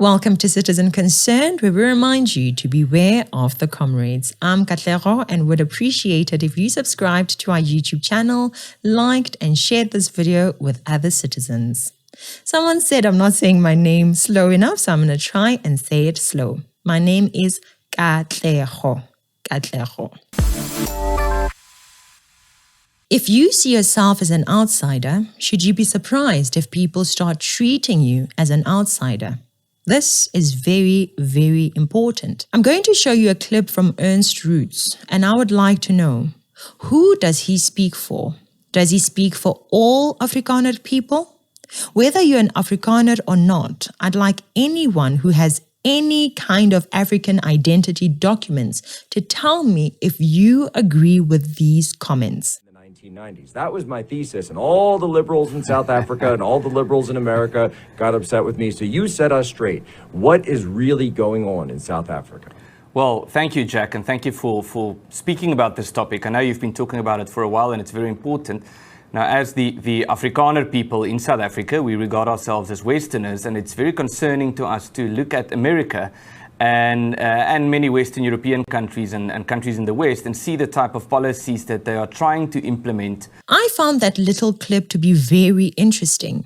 Welcome to Citizen Concerned, where we remind you to beware of the comrades. I'm Katlego and would appreciate it if you subscribed to our YouTube channel, liked and shared this video with other citizens. Someone said I'm not saying my name slow enough, so I'm going to try and say it slow. My name is Katlego. Katlego. If you see yourself as an outsider, should you be surprised if people start treating you as an outsider? This is very, very important. I'm going to show you a clip from Ernst Roots, and I would like to know, who does he speak for? Does he speak for all Afrikaner people? Whether you're an Afrikaner or not, I'd like anyone who has any kind of African identity documents to tell me if you agree with these comments. 1990s. That was my thesis, and all the liberals in South Africa and all the liberals in America got upset with me. So you set us straight. What is really going on in South Africa? Well, thank you, Jack, and thank you for speaking about this topic. I know you've been talking about it for a while, and it's very important. Now, as the Afrikaner people in South Africa, we regard ourselves as Westerners, and it's very concerning to us to look at America and many Western European countries and countries in the West and see the type of policies that they are trying to implement. I found that little clip to be very interesting.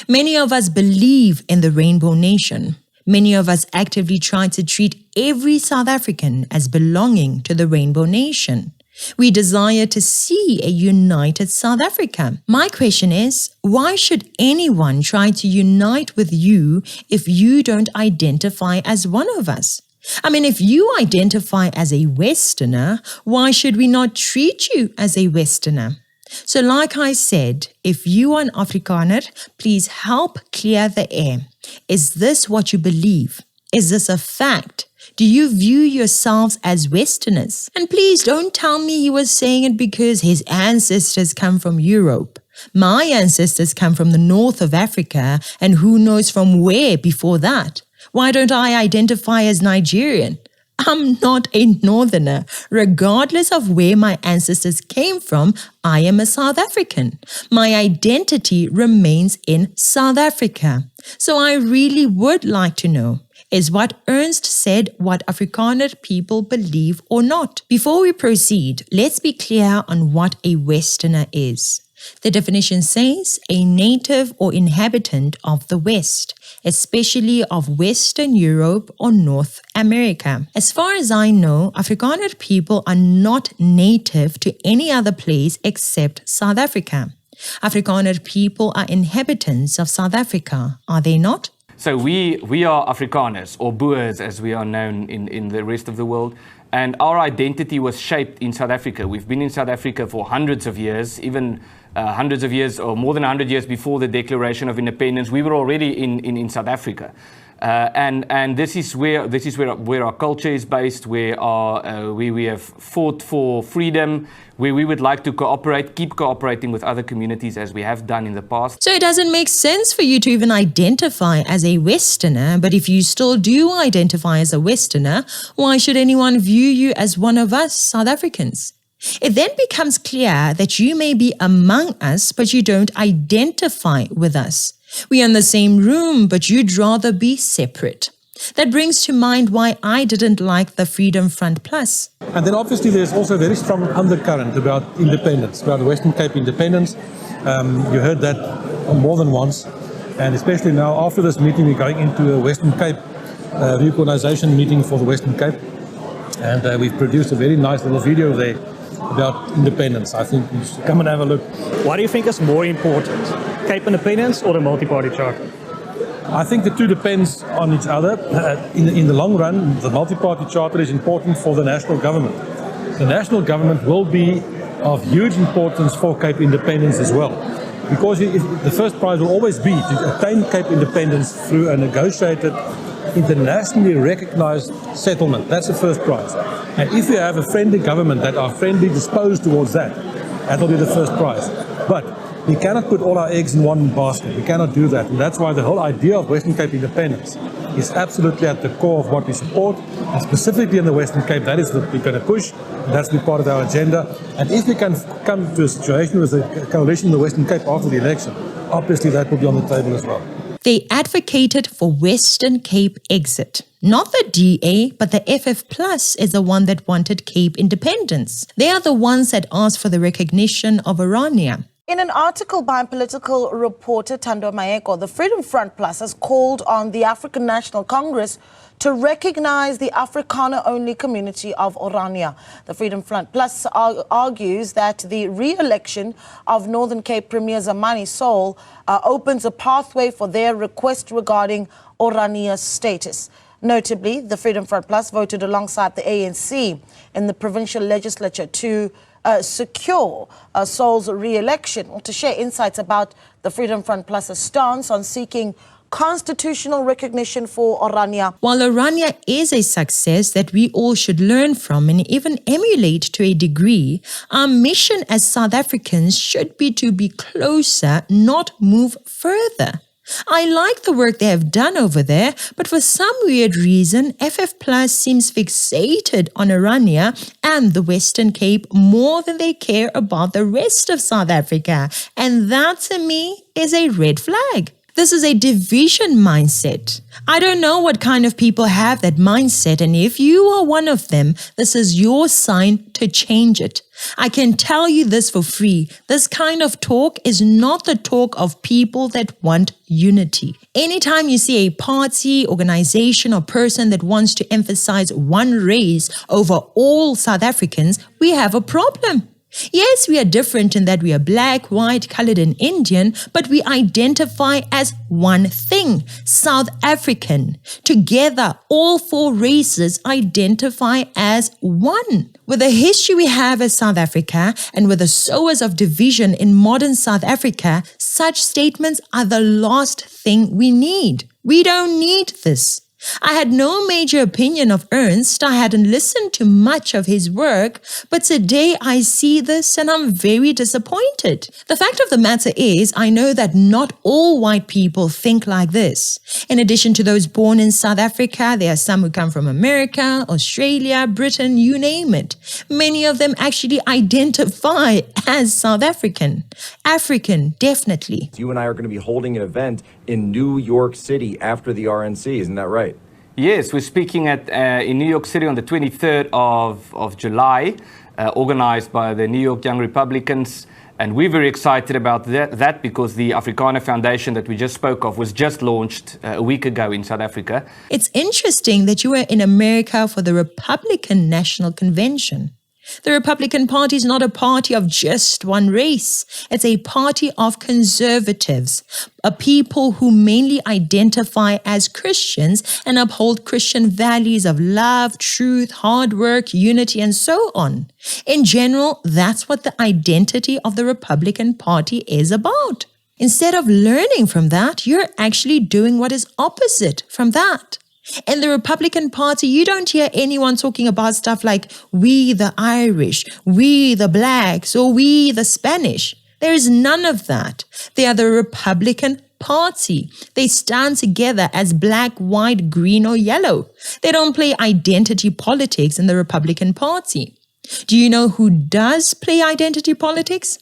Many of us believe in the Rainbow Nation. Many of us actively try to treat every South African as belonging to the Rainbow Nation. We desire to see a united South Africa. My question is, why should anyone try to unite with you if you don't identify as one of us? I mean, if you identify as a Westerner, why should we not treat you as a Westerner? So like I said, if you are an Afrikaner, please help clear the air. Is this what you believe? Is this a fact? Do you view yourselves as Westerners? And please don't tell me he was saying it because his ancestors come from Europe. My ancestors come from the north of Africa, and who knows from where before that? Why don't I identify as Nigerian? I'm not a northerner. Regardless of where my ancestors came from, I am a South African. My identity remains in South Africa. So I really would like to know, is what Ernst said what Afrikaner people believe or not? Before we proceed, let's be clear on what a Westerner is. The definition says a native or inhabitant of the West, especially of Western Europe or North America. As far as I know, Afrikaner people are not native to any other place except South Africa. Afrikaner people are inhabitants of South Africa, are they not? So we are Afrikaners, or Boers as we are known in the rest of the world, and our identity was shaped in South Africa. We've been in South Africa for hundreds of years, even hundreds of years or more than 100 years before the Declaration of Independence. We were already in South Africa. And this is where our culture is based, where we have fought for freedom, where we would like to keep cooperating with other communities as we have done in the past. So it doesn't make sense for you to even identify as a Westerner, but if you still do identify as a Westerner, why should anyone view you as one of us South Africans? It then becomes clear that you may be among us, but you don't identify with us. We are in the same room, but you'd rather be separate. That brings to mind why I didn't like the Freedom Front Plus. And then obviously there's also a very strong undercurrent about independence, about the Western Cape independence. You heard that more than once. And especially now after this meeting, we're going into a Western Cape reorganization meeting for the Western Cape. And we've produced a very nice little video there about independence. I think you should come and have a look. What do you think is more important, Cape independence or the multi-party charter? I think the two depends on each other. In the long run, the multi-party charter is important for the national government. The national government will be of huge importance for Cape independence as well. Because the first prize will always be to attain Cape independence through a negotiated, internationally recognized settlement. That's the first prize. And if we have a friendly government that are friendly disposed towards that, that will be the first prize. But we cannot put all our eggs in one basket. We cannot do that. And that's why the whole idea of Western Cape independence is absolutely at the core of what we support. And specifically in the Western Cape, that is what we're going to push. That's be part of our agenda. And if we can come to a situation with a coalition in the Western Cape after the election, obviously that will be on the table as well. They advocated for Western Cape exit. Not the DA, but the FF Plus is the one that wanted Cape independence. They are the ones that asked for the recognition of Rivonia. In an article by political reporter Thando Maeko, the Freedom Front Plus has called on the African National Congress to recognize the Afrikaner-only community of Orania. The Freedom Front Plus argues that the re-election of Northern Cape Premier Zamani Soul opens a pathway for their request regarding Orania's status. Notably, the Freedom Front Plus voted alongside the ANC in the provincial legislature to secure Soul's re-election, or to share insights about the Freedom Front Plus's stance on seeking constitutional recognition for Orania. While Orania is a success that we all should learn from and even emulate to a degree, our mission as South Africans should be to be closer, not move further. I like the work they have done over there, but for some weird reason, FF Plus seems fixated on Orania and the Western Cape more than they care about the rest of South Africa. And that, to me, is a red flag. This is a division mindset. I don't know what kind of people have that mindset, and if you are one of them, this is your sign to change it. I can tell you this for free. This kind of talk is not the talk of people that want unity. Anytime you see a party, organization, or person that wants to emphasize one race over all South Africans, we have a problem. Yes, we are different in that we are black, white, colored, and Indian, but we identify as one thing, South African. Together, all four races identify as one. With the history we have as South Africa and with the sowers of division in modern South Africa, such statements are the last thing we need. We don't need this. I had no major opinion of Ernst. I hadn't listened to much of his work, but today I see this and I'm very disappointed. The fact of the matter is, I know that not all white people think like this. In addition to those born in South Africa, there are some who come from America, Australia, Britain, you name it. Many of them actually identify as South African. African, definitely. You and I are going to be holding an event in New York City after the RNC, isn't that right? Yes, we're speaking in New York City on the 23rd of July, organized by the New York Young Republicans. And we're very excited about that because the Africana Foundation that we just spoke of was just launched a week ago in South Africa. It's interesting that you were in America for the Republican National Convention. The Republican Party is not a party of just one race. It's a party of conservatives, a people who mainly identify as Christians and uphold Christian values of love, truth, hard work, unity, and so on. In general, that's what the identity of the Republican Party is about. Instead of learning from that, you're actually doing what is opposite from that. In the Republican Party, you don't hear anyone talking about stuff like we the Irish, we the blacks, or we the Spanish. There is none of that. They are the Republican Party. They stand together as black, white, green, or yellow. They don't play identity politics in the Republican Party. Do you know who does play identity politics?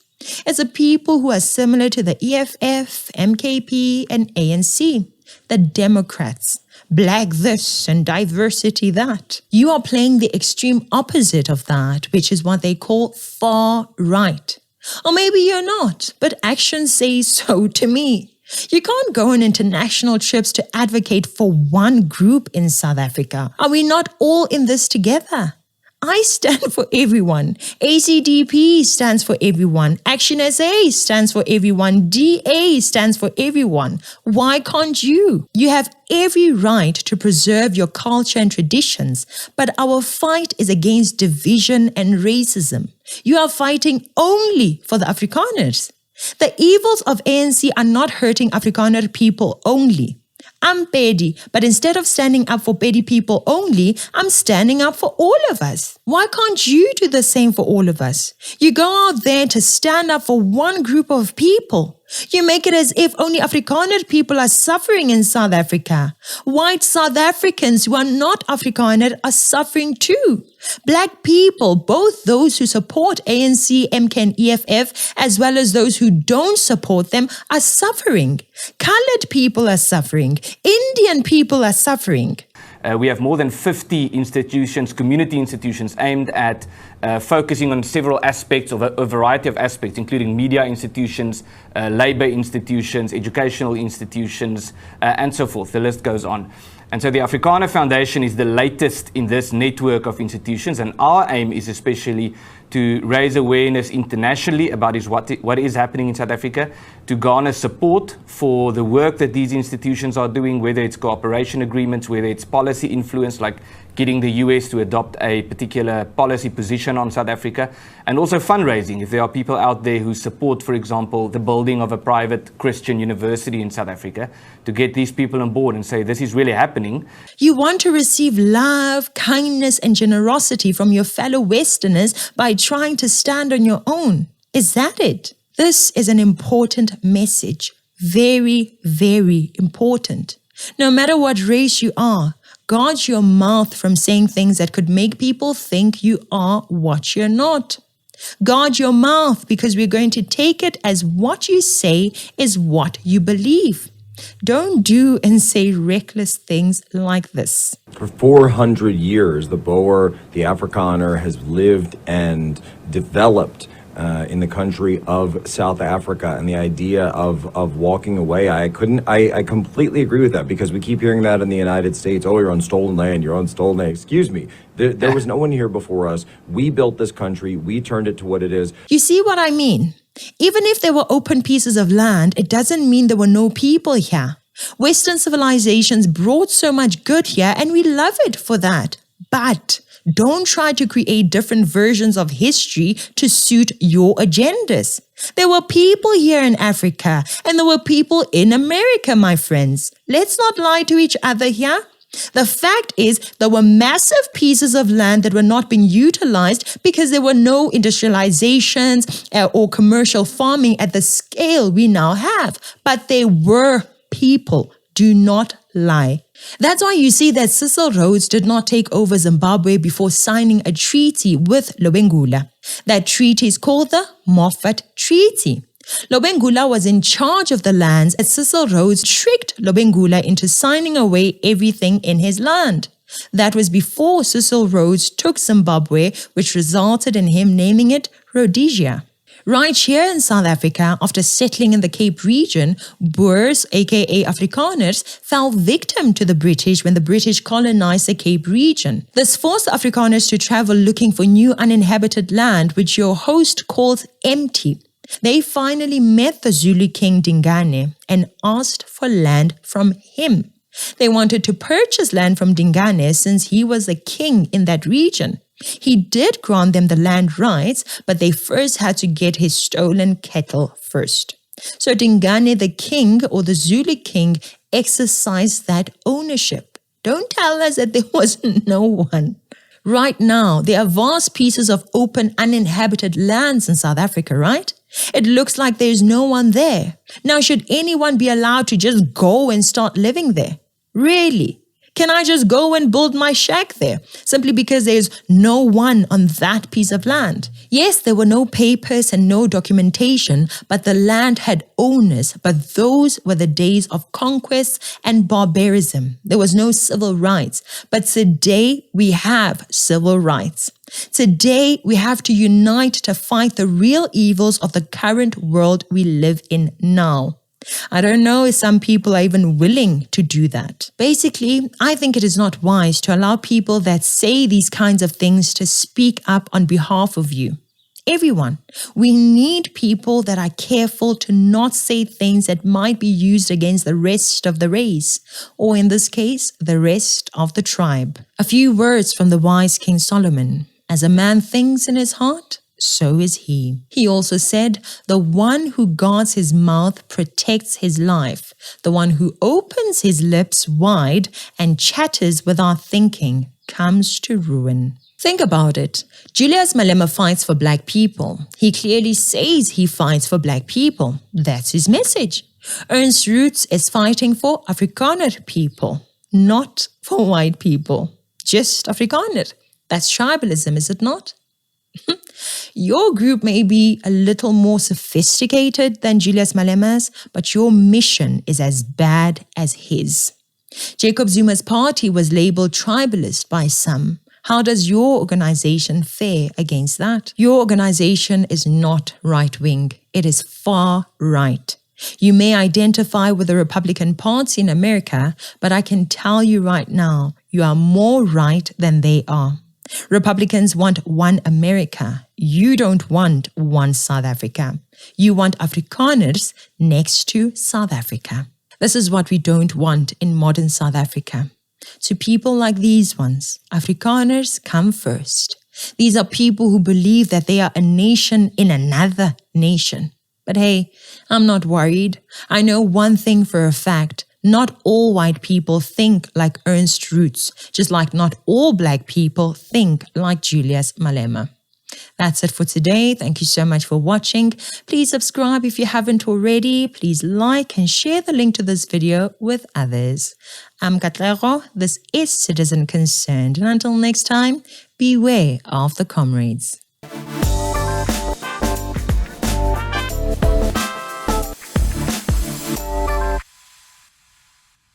It's the people who are similar to the EFF, MKP, and ANC, the Democrats. Black this and diversity that. You are playing the extreme opposite of that, which is what they call far right. Or maybe you're not, but actions say so to me. You can't go on international trips to advocate for one group in South Africa. Are we not all in this together? I stand for everyone. ACDP stands for everyone. Action SA stands for everyone. DA stands for everyone. Why can't you? You have every right to preserve your culture and traditions, but our fight is against division and racism. You are fighting only for the Afrikaners. The evils of ANC are not hurting Afrikaner people only. I'm Pedi, but instead of standing up for Pedi people only, I'm standing up for all of us. Why can't you do the same for all of us? You go out there to stand up for one group of people. You make it as if only Afrikaner people are suffering in South Africa. White South Africans who are not Afrikaner are suffering too. Black people, both those who support ANC, MK and EFF, as well as those who don't support them, are suffering. Colored people are suffering. Indian people are suffering. We have more than 50 institutions, community institutions, aimed at focusing on several aspects of a variety of aspects, including media institutions, labor institutions, educational institutions, and so forth. The list goes on. And so the Africana Foundation is the latest in this network of institutions, and our aim is especially to raise awareness internationally about what is happening in South Africa, to garner support for the work that these institutions are doing, whether it's cooperation agreements, whether it's policy influence, like getting the US to adopt a particular policy position on South Africa, and also fundraising. If there are people out there who support, for example, the building of a private Christian university in South Africa, to get these people on board and say, this is really happening. You want to receive love, kindness, and generosity from your fellow Westerners by trying to stand on your own. Is that it? This is an important message. Very, very important. No matter what race you are, guard your mouth from saying things that could make people think you are what you're not. Guard your mouth, because we're going to take it as what you say is what you believe. Don't do and say reckless things like this. For 400 years, the Boer, the Afrikaner, has lived and developed in the country of South Africa, and the idea of walking away, I completely agree with that, because we keep hearing that in the United States. Oh, you're on stolen land, you're on stolen land. Excuse me. There was no one here before us. We built this country. We turned it to what it is. You see what I mean? Even if there were open pieces of land, it doesn't mean there were no people here. Western civilizations brought so much good here, and we love it for that. But don't try to create different versions of history to suit your agendas. There were people here in Africa, and there were people in America, my friends. Let's not lie to each other here. The fact is, there were massive pieces of land that were not being utilized because there were no industrializations or commercial farming at the scale we now have. But there were people. Do not lie. That's why you see that Cecil Rhodes did not take over Zimbabwe before signing a treaty with Lobengula. That treaty is called the Moffat Treaty. Lobengula was in charge of the lands, and Cecil Rhodes tricked Lobengula into signing away everything in his land. That was before Cecil Rhodes took Zimbabwe, which resulted in him naming it Rhodesia. Right here in South Africa, after settling in the Cape region, Boers, aka Afrikaners, fell victim to the British when the British colonized the Cape region. This forced the Afrikaners to travel looking for new uninhabited land, which your host calls empty. They finally met the Zulu king Dingane and asked for land from him. They wanted to purchase land from Dingane since he was the king in that region. He did grant them the land rights, but they first had to get his stolen cattle first. So Dingane the king, or the Zulu king, exercised that ownership. Don't tell us that there was no one. Right now, there are vast pieces of open, uninhabited lands in South Africa, right? It looks like there's no one there. Now, should anyone be allowed to just go and start living there? Really? Can I just go and build my shack there simply because there's no one on that piece of land? Yes, there were no papers and no documentation, but the land had owners. But those were the days of conquest and barbarism. There was no civil rights. But today we have civil rights. Today we have to unite to fight the real evils of the current world we live in now. I don't know if some people are even willing to do that. Basically, I think it is not wise to allow people that say these kinds of things to speak up on behalf of you. Everyone. We need people that are careful to not say things that might be used against the rest of the race, or in this case, the rest of the tribe. A few words from the wise King Solomon. As a man thinks in his heart, so is he. He also said, the one who guards his mouth protects his life. The one who opens his lips wide and chatters without thinking comes to ruin. Think about it. Julius Malema fights for black people. He clearly says he fights for black people. That's his message. Ernst Roots is fighting for Afrikaner people, not for white people. Just Afrikaner. That's tribalism, is it not? Your group may be a little more sophisticated than Julius Malema's, but your mission is as bad as his. Jacob Zuma's party was labeled tribalist by some. How does your organization fare against that? Your organization is not right-wing. It is far right. You may identify with the Republican Party in America, but I can tell you right now, you are more right than they are. Republicans want one America. You don't want one South Africa. You want Afrikaners next to South Africa. This is what we don't want in modern South Africa. To people like these ones, Afrikaners come first. These are people who believe that they are a nation in another nation. But hey, I'm not worried. I know one thing for a fact. Not all white people think like Ernst Roots, just like not all black people think like Julius Malema. That's it for today. Thank you so much for watching. Please subscribe if you haven't already. Please like and share the link to this video with others. I'm Katlego. This is Citizen Concerned. And until next time, beware of the comrades.